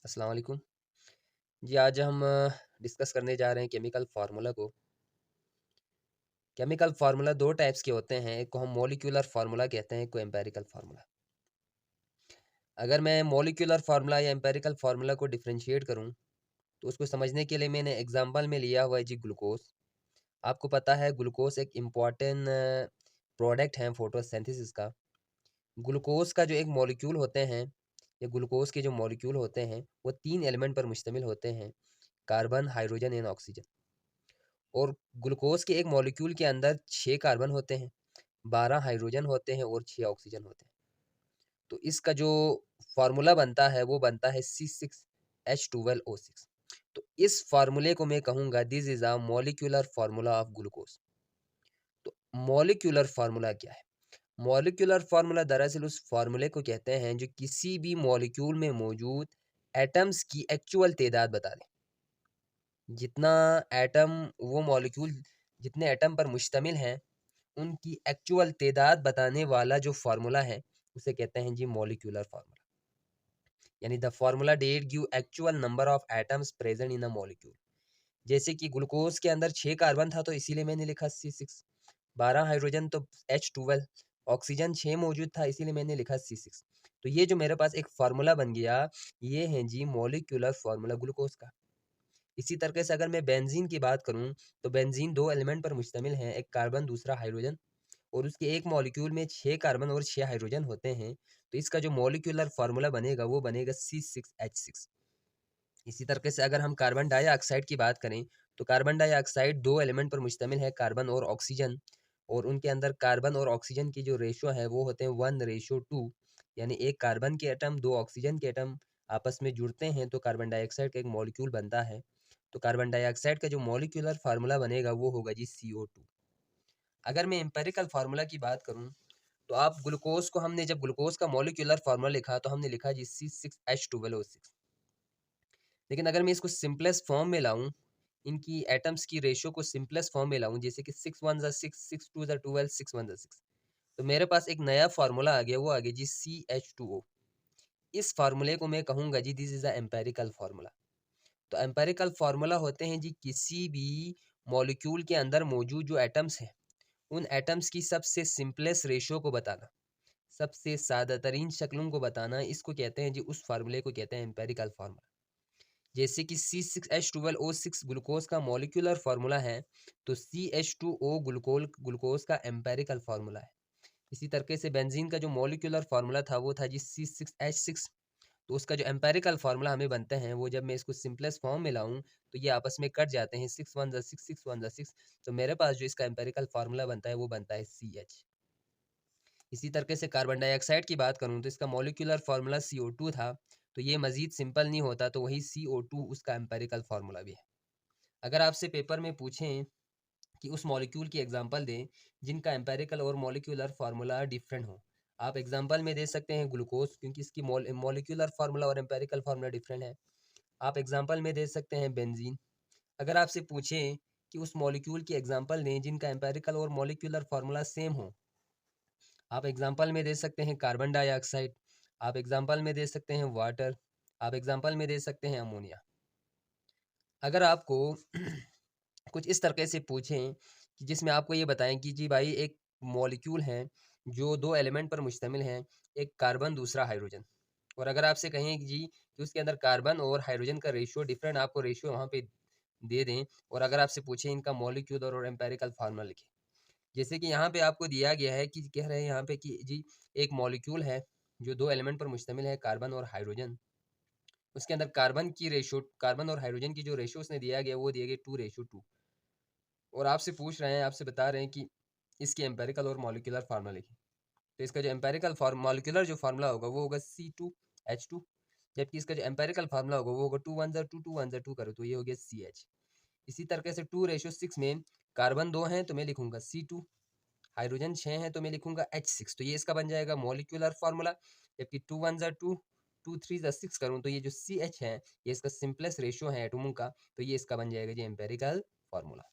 अस्सलाम वालेकुम। जी, आज हम डिस्कस करने जा रहे हैं केमिकल फार्मूला को। केमिकल फार्मूला 2 टाइप्स के होते हैं, एक को हम मॉलिक्यूलर फार्मूला कहते हैं, एक को एम्पिरिकल फार्मूला। अगर मैं मॉलिक्यूलर फार्मूला या एम्पिरिकल फार्मूला को डिफरेंशिएट करूँ, तो उसको समझने के लिए मैंने एग्ज़ाम्पल में लिया हुआ है जी ग्लूकोज़। आपको पता है ग्लूकोज़ एक इम्पॉर्टेंट प्रोडक्ट है फोटोसिंथेसिस का। ग्लूकोज़ का जो एक मॉलिक्यूल होते हैं, या ग्लूकोज़ के जो मॉलिक्यूल होते हैं, वो 3 एलिमेंट पर मुश्तमिल होते हैं, कार्बन, हाइड्रोजन एंड ऑक्सीजन। और ग्लूकोज के एक मॉलिक्यूल के अंदर 6 कार्बन होते हैं, 12 हाइड्रोजन होते हैं और 6 ऑक्सीजन होते हैं। तो इसका जो फार्मूला बनता है वो बनता है C6H12O6। तो इस फार्मूले को मैं कहूँगा this is a molecular formula of glucose. तो मॉलिक्यूलर फार्मूला क्या है? मॉलिक्यूलर फार्मूला दरअसल उस फार्मूले को कहते हैं जो किसी भी मॉलिक्यूल में मौजूद एटम्स की एक्चुअल तादाद बता दें। जितना एटम वो मॉलिक्यूल जितने एटम पर मुश्तमिल हैं उनकी एक्चुअल तादाद बताने वाला जो फार्मूला है उसे कहते हैं जी मॉलिक्यूलर फार्मूला। यानी the formula that give actual number of atoms present in a molecule. जैसे कि ग्लूकोज के अंदर 6 कार्बन था तो इसीलिए मैंने लिखा C6। 12 हाइड्रोजन तो H12। ऑक्सीजन 6 मौजूद था इसीलिए मैंने लिखा C6। तो ये जो मेरे पास एक फार्मूला बन गया, ये है जी मॉलिक्यूलर फार्मूला ग्लूकोज का। इसी तरीके से अगर मैं बेंजीन की बात करूं, तो बेंजीन 2 एलिमेंट पर मुश्तमिल है, एक कार्बन दूसरा हाइड्रोजन। और उसके एक मॉलिक्यूल में 6 कार्बन और 6 हाइड्रोजन होते हैं। तो इसका जो मॉलिक्यूलर फार्मूला बनेगा वो बनेगा C6H6। इसी तरीके से अगर हम कार्बन डाइऑक्साइड की बात करें, तो कार्बन डाइऑक्साइड 2 एलिमेंट पर मुश्तमिल है, कार्बन और ऑक्सीजन। और उनके अंदर कार्बन और ऑक्सीजन की जो रेशो है वो होते हैं 1:2। यानी एक कार्बन के एटम 2 ऑक्सीजन के एटम आपस में जुड़ते हैं तो कार्बन डाइऑक्साइड का एक मॉलिक्यूल बनता है। तो कार्बन डाइऑक्साइड का जो मॉलिक्यूलर फार्मूला बनेगा वो होगा जी CO2। अगर मैं एम्पेरिकल फार्मूला की बात करूं, तो आप ग्लूकोज को हमने जब ग्लूकोज का मॉलिक्यूलर फार्मूला लिखा तो हमने लिखा जी C6H12O6। लेकिन अगर मैं इसको सिंपलेस्ट फॉर्म में लाऊं, इनकी एटम्स की रेशियो को सिंपलेस्ट फॉर्म में लाऊं, जैसे कि 6 1 6 6 2 12 6 1 6, तो मेरे पास एक नया फार्मूला आ गया, वो आ गया जी CH2O। इस फार्मूले को मैं कहूंगा जी this is a empirical formula. तो एम्पेरिकल फार्मूला होते हैं जी किसी भी मॉलिक्यूल के अंदर मौजूद जो एटम्स हैं उन एटम्स की सबसे सिंपलेस्ट रेशियो को बताना, सबसे सादा तरीन शक्लों को बताना, इसको कहते हैं जी, उस फार्मूले को कहते हैं एम्पेरिकल फार्मूला। जैसे कि C6H12O6 ग्लूकोज का मॉलिक्यूलर फार्मूला है, तो CH2O ग्लूकोज का एम्पेरिकल फार्मूला है। इसी तरीके से बेंजीन का जो मॉलिक्यूलर फार्मूला था वो था जी C6H6। तो उसका जो एम्पेरिकल फार्मूला हमें बनते हैं वो जब मैं इसको सिंपलेस्ट फॉर्म में लाऊं तो ये आपस में कट जाते हैं, 6 1 6 6 1 6। तो मेरे पास जो इसका एम्पेरिकल फार्मूला बनता है वो बनता है CH। इसी तरीके से कार्बन डाइऑक्साइड की बात करूं तो इसका मॉलिक्यूलर फार्मूला CO2 था। तो ये मजीद सिंपल नहीं होता, तो वही CO2 उसका एम्पेरिकल फार्मूला भी है। अगर आपसे पेपर में पूछें कि उस मॉलिक्यूल की एग्जांपल दें जिनका एम्पेरिकल और मॉलिक्यूलर फार्मूला डिफरेंट हो, आप एग्जांपल में दे सकते हैं ग्लूकोज, क्योंकि इसकी मॉलिक्यूलर फार्मूला और एम्पेरिकल फार्मूला डिफरेंट है। आप एग्जांपल में दे सकते हैं बेंजीन। अगर आपसे पूछें कि उस मॉलिक्यूल की एग्जांपल दें जिनका एम्पेरिकल और मॉलिक्यूलर फार्मूला सेम हो, आप एग्जांपल में दे सकते हैं कार्बन डाइऑक्साइड, आप एग्जांपल में दे सकते हैं वाटर, आप एग्जांपल में दे सकते हैं अमोनिया। अगर आपको कुछ इस तरीके से पूछें कि जिसमें आपको ये बताएं कि जी भाई एक मॉलिक्यूल है जो 2 एलिमेंट पर मुश्तमिल है, एक कार्बन दूसरा हाइड्रोजन। और अगर आपसे कहें कि जी कि उसके अंदर कार्बन और हाइड्रोजन का रेशियो डिफरेंट, आपको रेशियो वहाँ पे दे दें, और अगर आपसे पूछें इनका मॉलिक्यूलर और एम्पेरिकल फार्मूला लिखें। जैसे कि यहाँ पे आपको दिया गया है कि कह रहे हैं यहाँ पे कि जी एक मॉलिक्यूल है जो 2 एलिमेंट पर मुश्तमिल है, कार्बन और हाइड्रोजन। उसके अंदर कार्बन और हाइड्रोजन की जो रेशियो उसने दिया गया वो दिया गया 2:2। और आपसे पूछ रहे हैं, आपसे बता रहे हैं कि इसकी एम्पेरिकल और मॉलिक्यूलर फार्मूला लिखें। तो इसका जो एम्पेरिकल मॉलिक्यूलर जो फार्मूला होगा वो होगा C2H2। जबकि इसका जो एम्पेरिकल फार्मूला होगा वो होगा 2 1 2 2 1 2 करो तो ये हो गया CH। इसी तरीके से 2:6 में कार्बन 2 हैं तो मैं लिखूंगा C2, हाइड्रोजन 6 हैं तो मैं लिखूंगा H6। तो ये इसका बन जाएगा मॉलिक्यूलर फार्मूला। जबकि 2 1 2 2 3 6 करूँ तो ये जो CH है ये इसका सिंपलेस्ट रेशियो है एटमों का, तो ये इसका बन जाएगा जी एम्पेरिकल फार्मूला।